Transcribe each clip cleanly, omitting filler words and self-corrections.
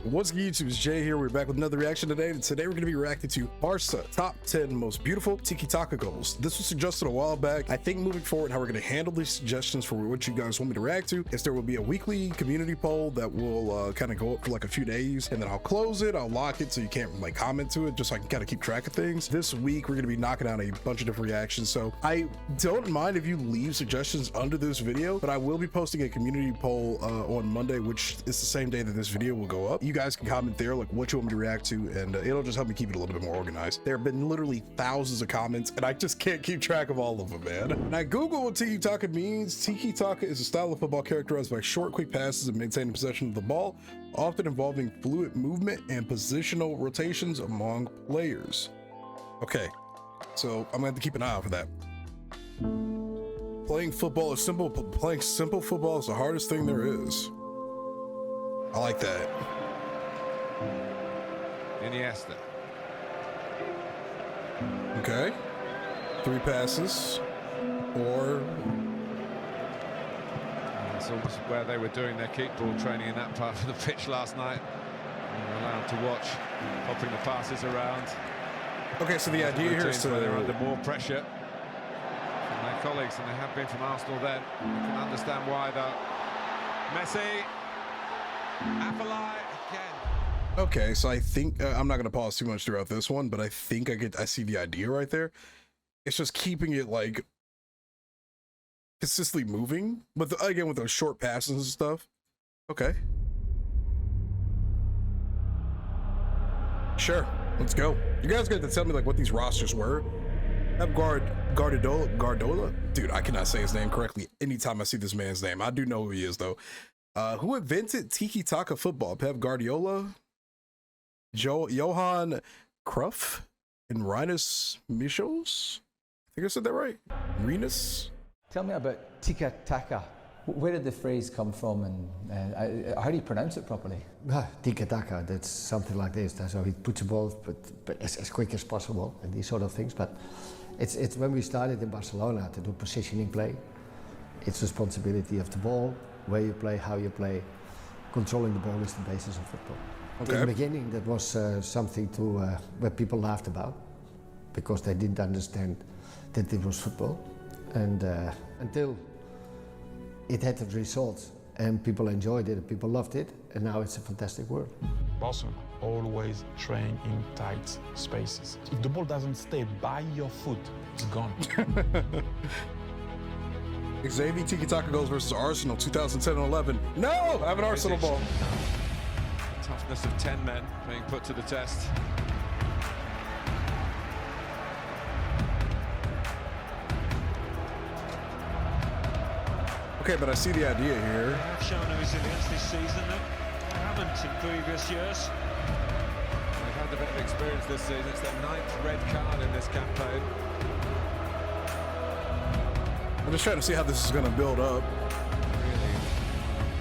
What's good, YouTube? It's Jay here. We're back with another reaction today. And today we're going to be reacting to Barca top 10 most beautiful Tiki Taka goals. This was suggested a while back. I think moving forward, how we're going to handle these suggestions for what you guys want me to react to is there will be a weekly community poll that will kind of go up for like a few days, and then I'll close it. I'll lock it so you can't like comment to it, just so I can kind of keep track of things. This week we're going to be knocking out a bunch of different reactions, so I don't mind if you leave suggestions under this video, but I will be posting a community poll on Monday, which is the same day that this video will go up. You guys can comment there like what you want me to react to, and it'll just help me keep it a little bit more organized. There have been literally thousands of comments and I just can't keep track of all of them, man. Now Google what Tiki Taka means. Tiki Taka is a style of football characterized by short, quick passes and maintaining possession of the ball, often involving fluid movement and positional rotations among players. Okay, so I'm gonna have to keep an eye out for that. Playing football is simple, but playing simple football is the hardest thing there is. I like that. Iniesta. Okay. 3 passes. Or... It's almost where they were doing their kickball training in that part of the pitch last night. We were allowed to watch, popping the passes around. Okay, so the idea here is where they're under more pressure from their colleagues than they have been from Arsenal then. You can understand why, though. Messi. Appalai again. Okay, so I think I'm not going to pause too much throughout this one, but I think I see the idea right there. It's just keeping it like consistently moving, but again with those short passes and stuff. Okay, sure, let's go. You guys got to tell me like what these rosters were. Guardiola, dude, I cannot say his name correctly anytime I see this man's name. I do know who he is though. Who invented Tiki Taka football? Pep Guardiola, Johan Cruyff, and Rinus Michels. I think I said that right. Rinus. Tell me about Tiki Taka. Where did the phrase come from, and how do you pronounce it properly? Tiki Taka, that's something like this. So he puts the ball, but as quick as possible, and these sort of things. But it's when we started in Barcelona to do positioning play. It's responsibility of the ball, where you play, how you play. Controlling the ball is the basis of football. Okay. In the beginning, that was something where people laughed about, because they didn't understand that it was football. And until it had the results and people enjoyed it, people loved it, and now it's a fantastic word. Barcelona always train in tight spaces. If the ball doesn't stay by your foot, it's gone. Xavi Tiki Taka goes versus Arsenal 2010-11. No, I have an Arsenal ball. Toughness of 10 men being put to the test. Okay, but I see the idea here. They have shown a resilience this season that they haven't in previous years. They've had a bit of experience this season. It's their 9th red card in this campaign. I'm just trying to see how this is going to build up. Really,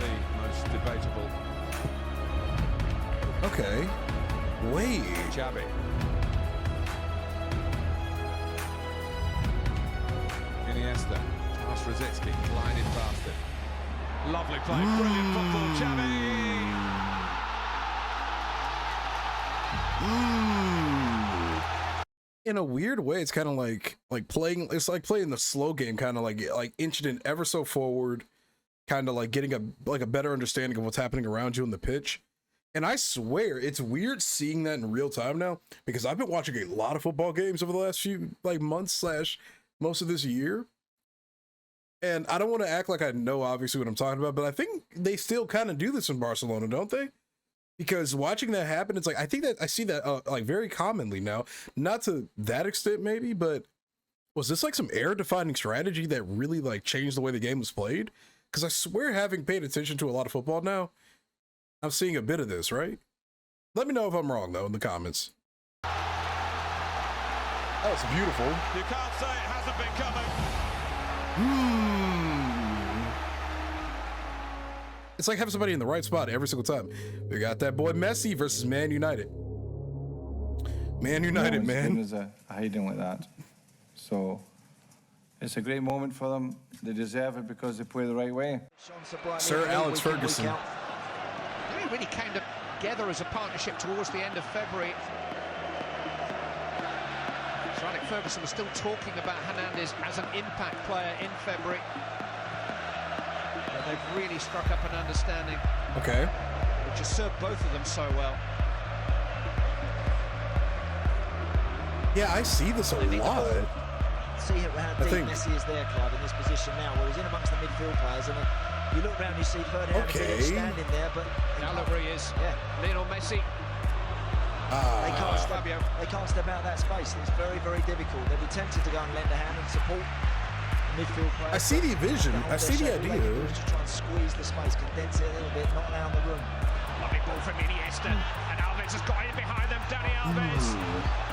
the most debatable. Okay. Wait. Xavi. Iniesta. Past Rosicki, glided past it. Lovely play, brilliant football, Xavi. In a weird way, it's kind of like playing. It's like playing the slow game, kind of like inching it ever so forward, kind of like getting a better understanding of what's happening around you in the pitch. And I swear, it's weird seeing that in real time now, because I've been watching a lot of football games over the last few months / most of this year. And I don't want to act like I know obviously what I'm talking about, but I think they still kind of do this in Barcelona, don't they? Because watching that happen, it's like, I think that I see that like very commonly now, not to that extent maybe, but was this like some era-defining strategy that really like changed the way the game was played? Because I swear, having paid attention to a lot of football now, I'm seeing a bit of this, right? Let me know if I'm wrong though in the comments. That was beautiful. You can't say it hasn't been coming. It's like having somebody in the right spot every single time. We got that boy Messi versus Man United. Man United, man. As a hiding like that. So it's a great moment for them. They deserve it because they play the right way. Sir Alex Ferguson. Really kind of together as a partnership towards the end of February. Sir Alex Ferguson was still talking about Hernandez as an impact player in February. But they've really struck up an understanding. Okay. Which has served both of them so well. Yeah, I see this a lot. See how deep Messi is there, Clive, in this position now, where he's in amongst the midfield players, and you look round, you see Ferdinand standing there, but now look where he is. Yeah, Lionel Messi. They can't step out of that space. It's very, very difficult. They'll be tempted to go and lend a hand and support the midfield players. I see the vision. I see the idea. Just try and squeeze the space, condense it a little bit, not allow the room. Lovely ball from Iniesta, and Alves has got in behind them. Dani Alves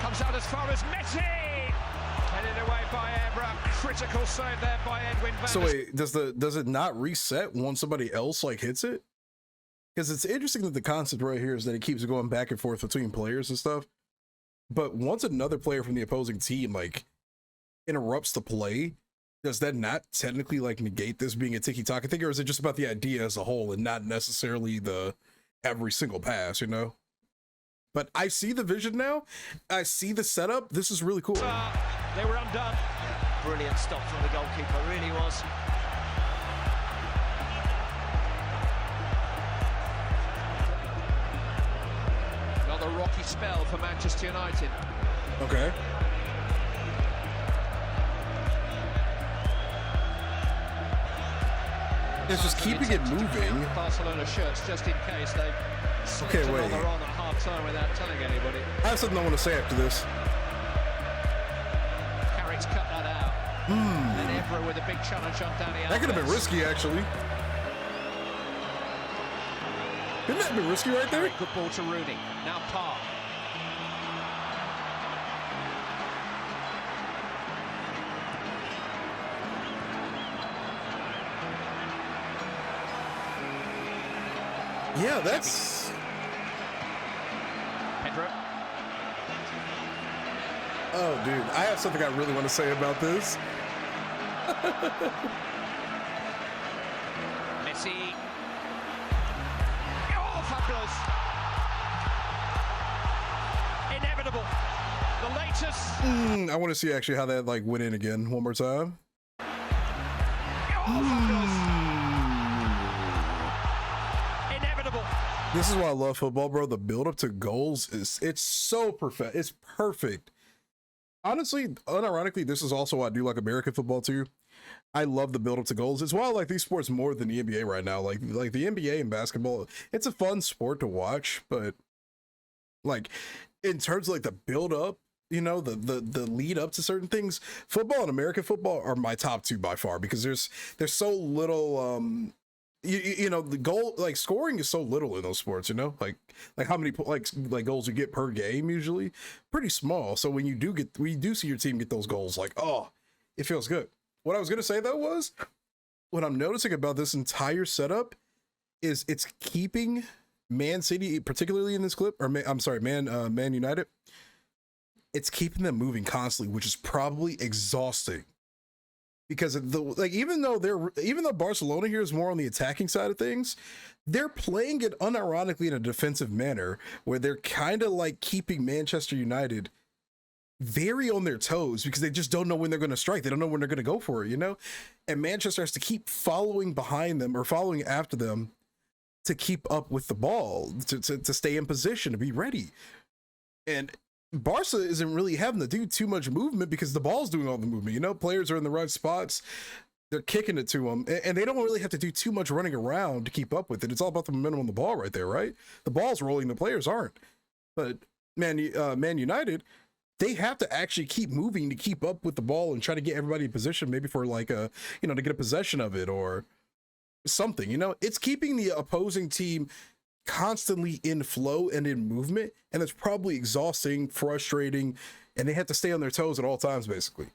comes out as far as Messi. Headed away by Ebra. Critical save there by Edwin van. So wait, does it not reset once somebody else like hits it? Because it's interesting that the concept right here is that it keeps going back and forth between players and stuff. But once another player from the opposing team like interrupts the play, does that not technically like negate this being a Tiki Taka thing, or is it just about the idea as a whole and not necessarily the every single pass, you know? But I see the vision now. I see the setup. This is really cool. They were undone. Yeah, brilliant stop from the goalkeeper, really was. Another rocky spell for Manchester United. Okay. It's just keeping it moving. Barcelona shirts just in case they okay, wait. On at half time without telling anybody. I have something I want to say after this. Carrick's cut that out. And Evra with a big challenge on Dani Alves. That could have been risky, actually. Couldn't that have been risky right there? Good ball to Rooney. Now Park. Yeah, that's... Pedro. Oh, dude, I have something I really want to say about this. Messi. Oh, fabulous. Inevitable. The latest. I want to see actually how that like went in again one more time. Oh, fabulous. This is why I love football, bro. The build up to goals it's so perfect. It's perfect. Honestly, unironically, this is also why I do like American football too. I love the build up to goals. It's why I like these sports more than the NBA right now. Like the NBA and basketball, it's a fun sport to watch, but like in terms of like the build up, you know, the lead up to certain things, football and American football are my top two by far because there's so little you know, the goal, like scoring is so little in those sports, you know, like how many like goals you get per game, usually pretty small. So when you do see your team get those goals, like, oh, it feels good. What I was going to say though was what I'm noticing about this entire setup is it's keeping Man City, particularly in this clip, or Man United. It's keeping them moving constantly, which is probably exhausting. Because even though Barcelona here is more on the attacking side of things, they're playing it unironically in a defensive manner where they're kind of like keeping Manchester United very on their toes because they just don't know when they're going to strike. They don't know when they're going to go for it, you know? And Manchester has to keep following behind them or following after them to keep up with the ball, to stay in position, to be ready. And Barca isn't really having to do too much movement because the ball's doing all the movement, you know? Players are in the right spots, they're kicking it to them, and they don't really have to do too much running around to keep up with it. It's all about the momentum on the ball right there, right? The ball's rolling, the players aren't. But Man United, they have to actually keep moving to keep up with the ball and try to get everybody in position, maybe for like to get a possession of it or something, you know? It's keeping the opposing team constantly in flow and in movement, and it's probably exhausting, frustrating, and they have to stay on their toes at all times, basically.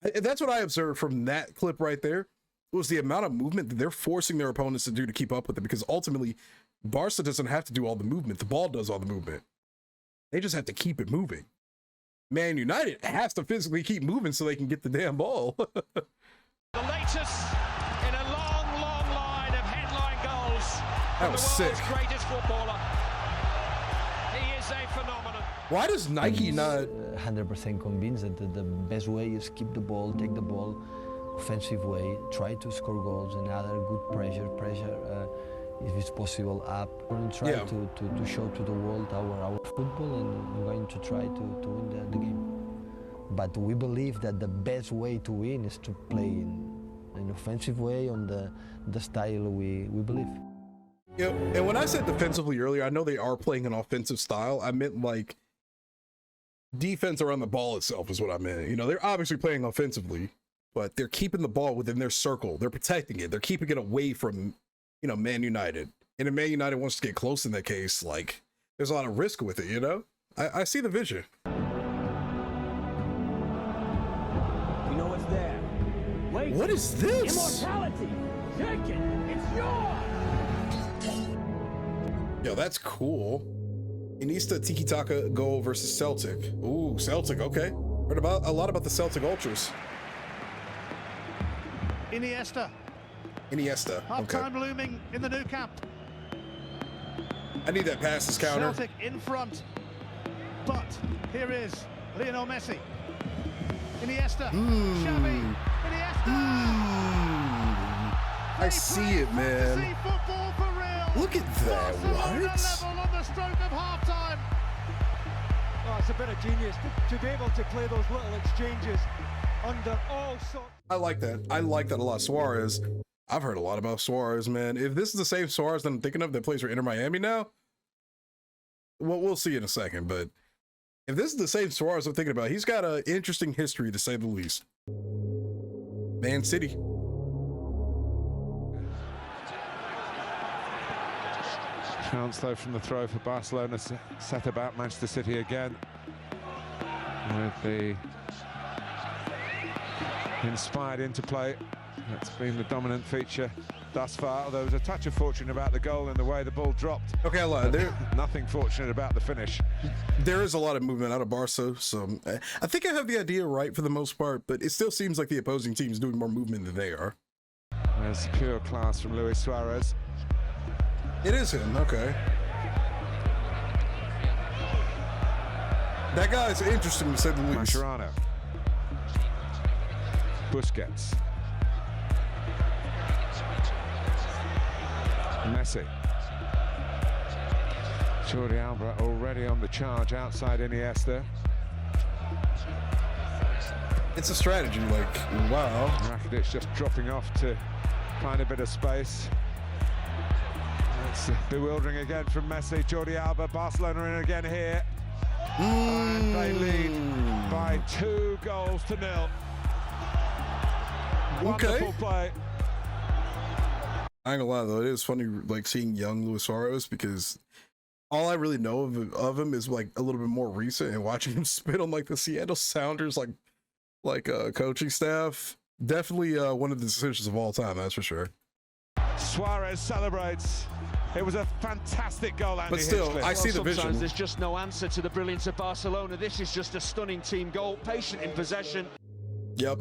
And that's what I observed from that clip right there, was the amount of movement that they're forcing their opponents to do to keep up with it, because ultimately Barca doesn't have to do all the movement, the ball does all the movement. They just have to keep it moving. Man United has to physically keep moving so they can get the damn ball. The latest in a long line of headline goals. That was sick. Greatest footballer. is a phenomenon. Why does Nike not? 100% convinced that the best way is keep the ball, take the ball, offensive way, try to score goals, another good pressure, if it's possible, up. We're going to try to show to the world our football, and we're going to try to win the game. But we believe that the best way to win is to play in an offensive way on the style we believe. Yeah, and when I said defensively earlier, I know they are playing an offensive style. I meant like defense around the ball itself is what I meant. You know, they're obviously playing offensively, but they're keeping the ball within their circle. They're protecting it. They're keeping it away from, you know, Man United. And if Man United wants to get close in that case, like, there's a lot of risk with it, you know? I see the vision. You know what's there? Wait. What is this? Immortality. Take it. It's yours. Yo, that's cool. Iniesta Tiki Taka goal versus Celtic. Ooh, Celtic, okay. Heard about a lot about the Celtic Ultras. Iniesta. Okay. Looming in the new camp. I need that passes counter. Celtic in front. But here is Lionel Messi. Iniesta. Xavi. Iniesta. I see it, man. Look at that. What? Level on the stroke of halftime. Oh, it's a bit of genius to be able to play those little exchanges under all sorts. I like that. I like that a lot. Suarez. I've heard a lot about Suarez, man. If this is the same Suarez that I'm thinking of that plays for Inter Miami now, well, we'll see in a second. But if this is the same Suarez I'm thinking about, he's got an interesting history, to say the least. Man City. Chance though from the throw for Barcelona, set about Manchester City again with the inspired interplay. That's been the dominant feature thus far, although there was a touch of fortune about the goal and the way the ball dropped. Okay, I lied. Nothing fortunate about the finish. There is a lot of movement out of Barca, so I think I have the idea right for the most part, but it still seems like the opposing team is doing more movement than they are. There's pure class from Luis Suarez. It is him, okay. That guy's interesting, to say the least. Mascherano. Busquets. Messi. Jordi Alba already on the charge outside Iniesta. It's a strategy, like, wow. Rakitic just dropping off to find a bit of space. It's bewildering again from Messi. Jordi Alba, Barcelona in again here. And they lead by 2-0. Wonderful play. I ain't gonna lie though, it is funny like seeing young Luis Suarez, because all I really know of him is like a little bit more recent, and watching him spit on like the Seattle Sounders like coaching staff. Definitely one of the decisions of all time, that's for sure. Suarez celebrates. It was a fantastic goal, Andy. But still, Hinchcliffe. I see the vision. Sometimes there's just no answer to the brilliance of Barcelona. This is just a stunning team goal, patient in possession. Yep.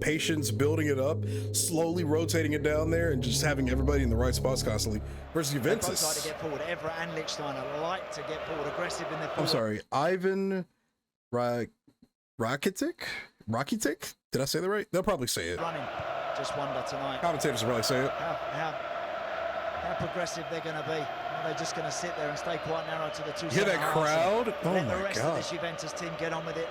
Patience, building it up, slowly rotating it down there, and just having everybody in the right spots constantly. Versus Juventus. They both like to get forward. Evra and Lichtsteiner like to get forward, aggressive in their forward. I'm sorry, Ivan Rakitic? Did I say that right? They'll probably say it. Running. Just wonder tonight. Commentators will probably say it. How progressive they're going to be. Are they just going to sit there and stay quite narrow to the two? Hear that crowd? Oh let my the rest God. of this Juventus team get on with it.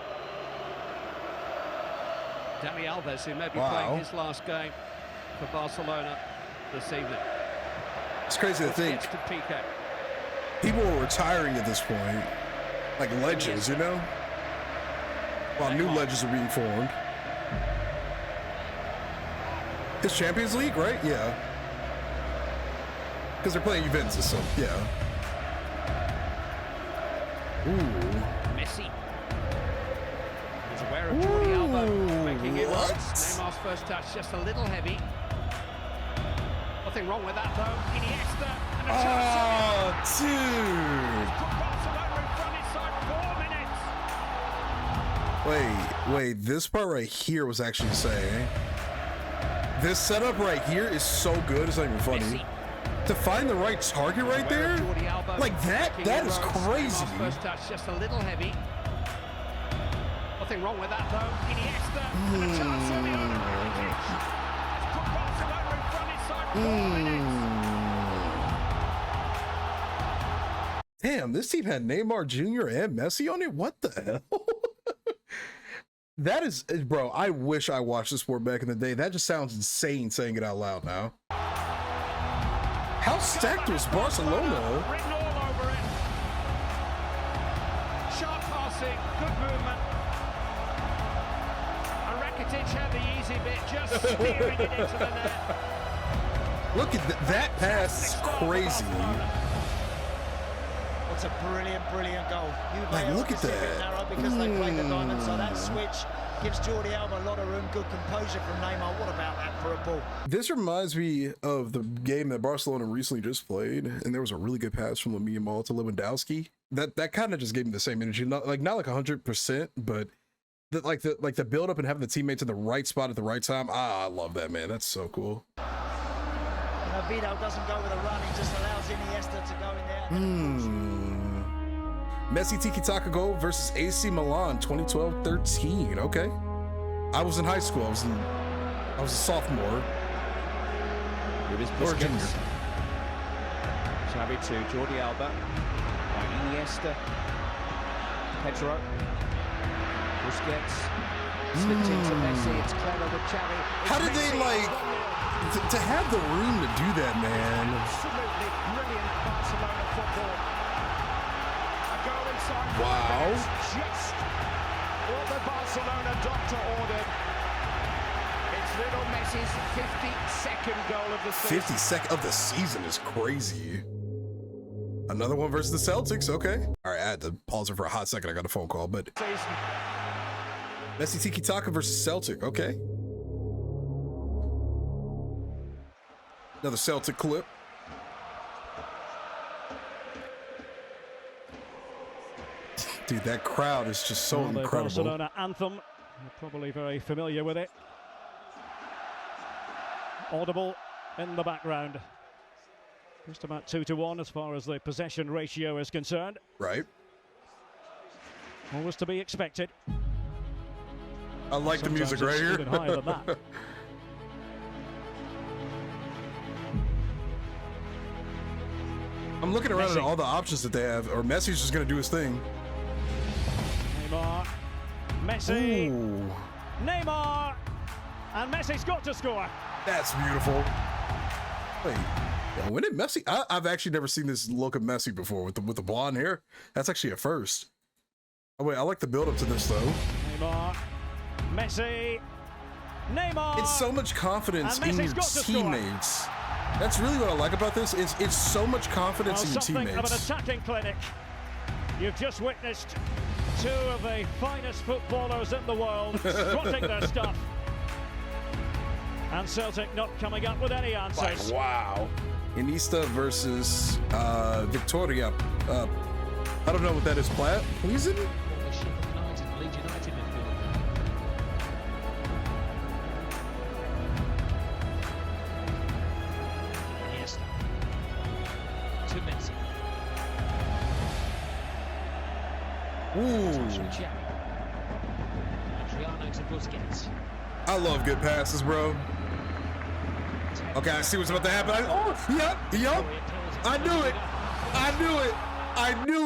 Dani Alves, who may be playing his last game for Barcelona this evening. It's crazy to think. To Piqué. People are retiring at this point, like legends, you know? While new legends are being formed. It's Champions League, right? Yeah. Because they're playing Juventus, so yeah. Ooh. Messi. He's aware of Jordi Alba making it worse. Neymar's first touch just a little heavy. Nothing wrong with that though. Iniesta and a chance. Oh, dude. Barcelona in front inside 4 minutes. Wait, this part right here was actually insane. This setup right here is so good, it's not even funny. Messi. To find the right target right there? Like that is crazy. First touch just a little heavy. Nothing wrong with that though. Iniesta and a chance on the other. It's put Barcelona in front inside 4 minutes. Damn, this team had Neymar Jr. and Messi on it. What the hell? That is, bro, I wish I watched this sport back in the day. That just sounds insane saying it out loud now. How stacked was Barcelona? Written all over it. Sharp passing, good movement. And Rakitic had the easy bit, just spearing it into the net. Look at that pass, is crazy. It's a brilliant goal. Like, look at that. Narrow because they played the diamond, so that switch gives Jordi Alba a lot of room. Good composure from Neymar. What about that for a ball? This reminds me of the game that Barcelona recently just played, and there was a really good pass from Lamine Yamal to Lewandowski. That kind of just gave me the same energy. Not like 100%, but the build up and having the teammates in the right spot at the right time. I love that, man. That's so cool. Vito doesn't go with a run, he just allows Iniesta to go in there. Messi Tiki Taka goal versus AC Milan 2012-13. Okay. I was in high school. I was a sophomore. With his or junior. Xavi to Jordi Alba. By Iniesta. Pedro. Busquets. Slipped into Messi. It's clever with Xavi. How did they to have the room to do that, man? Absolutely brilliant Barcelona football. A goal inside. Wow. Just what the Barcelona doctor ordered. It's little Messi's 52nd goal of the season. 52nd of the season is crazy. Another one versus the Celtics. Okay. All right, I had to pause it for a hot second. I got a phone call, but Messi Tiki Taka versus Celtic. Okay. Another Celtic clip. Dude, that crowd is just so incredible. The Barcelona anthem. You're probably very familiar with it. Audible in the background. Just about 2-1 as far as the possession ratio is concerned. Right. Always to be expected. I like the music right here. Even higher than that. I'm looking around at all the options that they have, or Messi's just going to do his thing. Neymar, Messi, Ooh. Neymar, and Messi's got to score. That's beautiful. Wait, when did Messi? I've actually never seen this look of Messi before with the blonde hair. That's actually a first. Oh wait, I like the build up to this though. Neymar, Messi, Neymar. It's so much confidence in your teammates. That's really what I like about this. It's so much confidence in your teammates. Something of an attacking clinic. You've just witnessed two of the finest footballers in the world strutting their stuff. And Celtic not coming up with any answers. Like, wow. Iniesta versus Victoria. I don't know what that is. Pleasant? I love good passes, bro. Okay, I see what's about to happen. Yep. I knew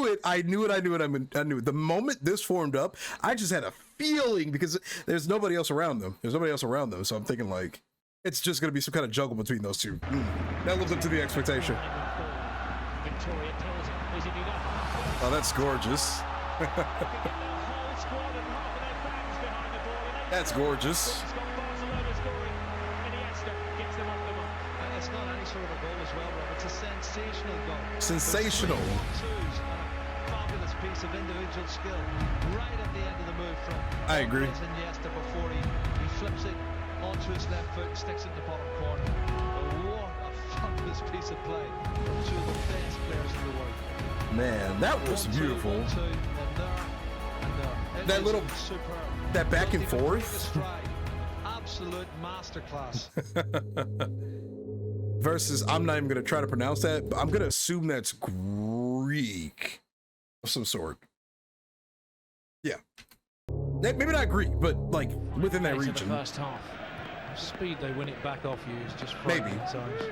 it. The moment this formed up, I just had a feeling because there's nobody else around them. So I'm thinking like, it's just going to be some kind of juggle between those two. That lives up to the expectation. Oh, that's gorgeous. That's gorgeous. It's not any sort of a goal as well, Rob. It's a sensational goal. Sensational. Fabulous piece of individual skill right at the end of the move from I agree. Iniesta before he flips it onto his left foot and sticks it in the bottom corner. What a fabulous piece of play from two of the best players in the world. Man, that was beautiful. That little, that back and forth. Absolute masterclass. versus, I'm not even going to try to pronounce that, but I'm going to assume that's Greek of some sort. Yeah. Maybe not Greek, but like within that region. The first half. The speed they win it back off you is just maybe. At times.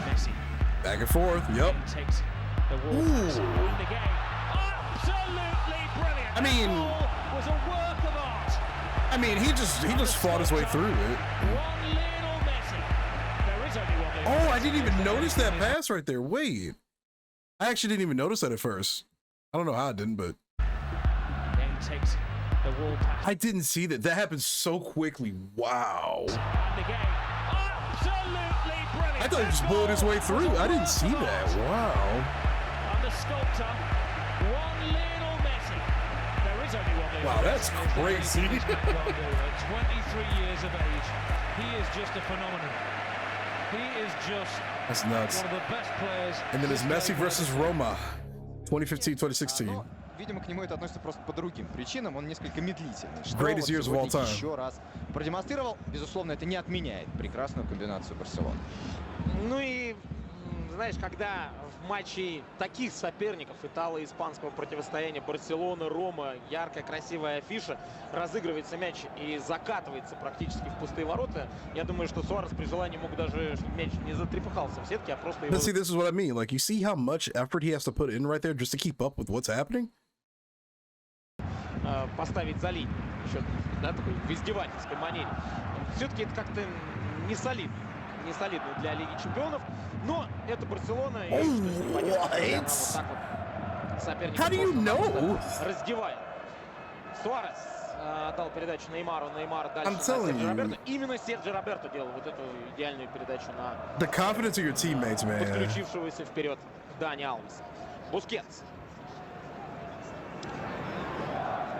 Messi. Back and forth. Yep. Takes the wall pass and the game. Absolutely brilliant. I mean, was a work of art. I mean, he just fought his way through it. One little Messi. There is only one. Oh, I didn't even notice that pass right there. Wait, I actually didn't even notice that at first. I don't know how I didn't, but then takes the wall pass. I didn't see that. That happened so quickly. Wow. And the game. Absolutely brilliant. I thought he just bullied his way through. I didn't see that. Wow. And the sculptor, one little Messi. There is only one little. Wow, that's crazy. 23 years of age. He is just a phenomenon. He is just that's nuts. One of the best players. And then it's Messi versus Roma, 2015-2016. Видимо, к нему это относится просто по другим причинам. Он несколько медлительный. Greatest years of all time. Еще раз продемонстрировал. Безусловно, это не отменяет прекрасную комбинацию Барселоны. Ну и, знаешь, когда в матче таких соперников итало-испанского противостояния Барселона, Рома, яркая, красивая афиша, разыгрывается мяч и закатывается практически в пустые ворота, я думаю, что Суарес при желании мог даже, чтобы мяч не затрепыхался в сетке, а просто его... But see, this is what I mean. Like, you see how much effort he has to put in right there just to keep up with what's happening? Поставить за линию, еще, да, такой в издевательской манере. Все-таки это как-то не солидно для Лиги Чемпионов, но это Барселона, и вот так вот соперник раздевает. Суарес дал передачу Неймару, Неймар дальше на Серджио Роберто. Именно Серджио Роберто делал вот эту идеальную передачу на the confidence of your teammates, man. Подключившегося вперед Дани Алвеса. Бускетс.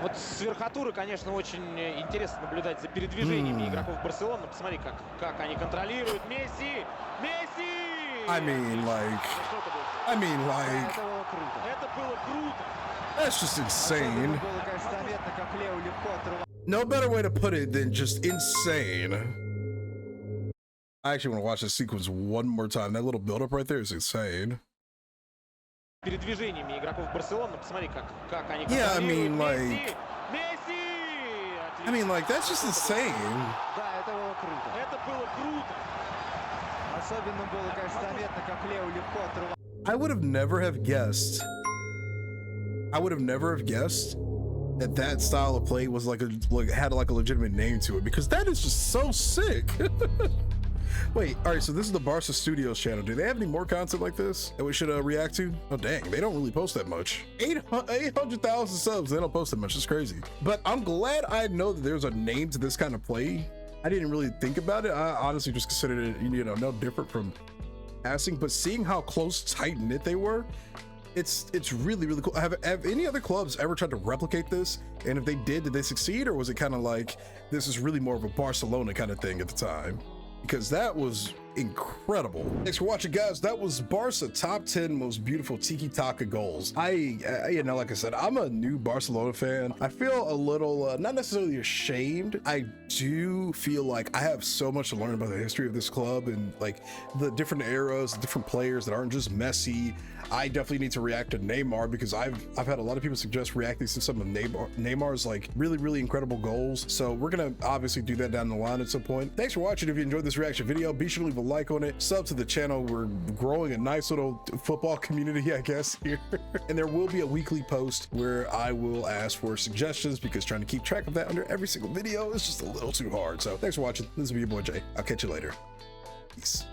Вот с верхотуры, конечно, очень интересно наблюдать за передвижениями игроков Барселоны. Посмотри, как они контролируют. Месси! Месси! I mean, like... Это было круто. That's just insane. No better way to put it than just insane. I actually want to watch this sequence one more time. That little build-up right there is insane. Передвижениями игроков Барселоны, посмотри, как они yeah, I mean, like... I mean, like, that's just insane. Да, это было круто. Это было круто. Особенно было, конечно, заметно, как Лео легко отрывал. I would have never have guessed that style of play was had like a legitimate name to it, because that is just so sick. Wait, all right, so this is the Barca Studios channel. Do they have any more content like this that we should react to? Oh, dang, they don't really post that much. 800,000 subs, they don't post that much. It's crazy. But I'm glad I know that there's a name to this kind of play. I didn't really think about it. I honestly just considered it, you know, no different from passing, but seeing how close, tight-knit they were, it's really, really cool. Have any other clubs ever tried to replicate this? And if they did they succeed? Or was it kind of like, this is really more of a Barcelona kind of thing at the time? Because that was incredible. Thanks for watching, guys. That was Barca top 10 most beautiful Tiki Taka goals. You know, like I said, I'm a new Barcelona fan. I feel a little, not necessarily ashamed. I do feel like I have so much to learn about the history of this club and like the different eras, different players that aren't just Messi. I definitely need to react to Neymar because I've had a lot of people suggest reacting to some of Neymar's like really, really incredible goals. So we're gonna obviously do that down the line at some point. Thanks for watching. If you enjoyed this reaction video, be sure to leave a like on it, sub to the channel. We're growing a nice little football community, I guess, here. And there will be a weekly post where I will ask for suggestions because trying to keep track of that under every single video is just a little too hard. So thanks for watching. This is your boy Jay. I'll catch you later. Peace.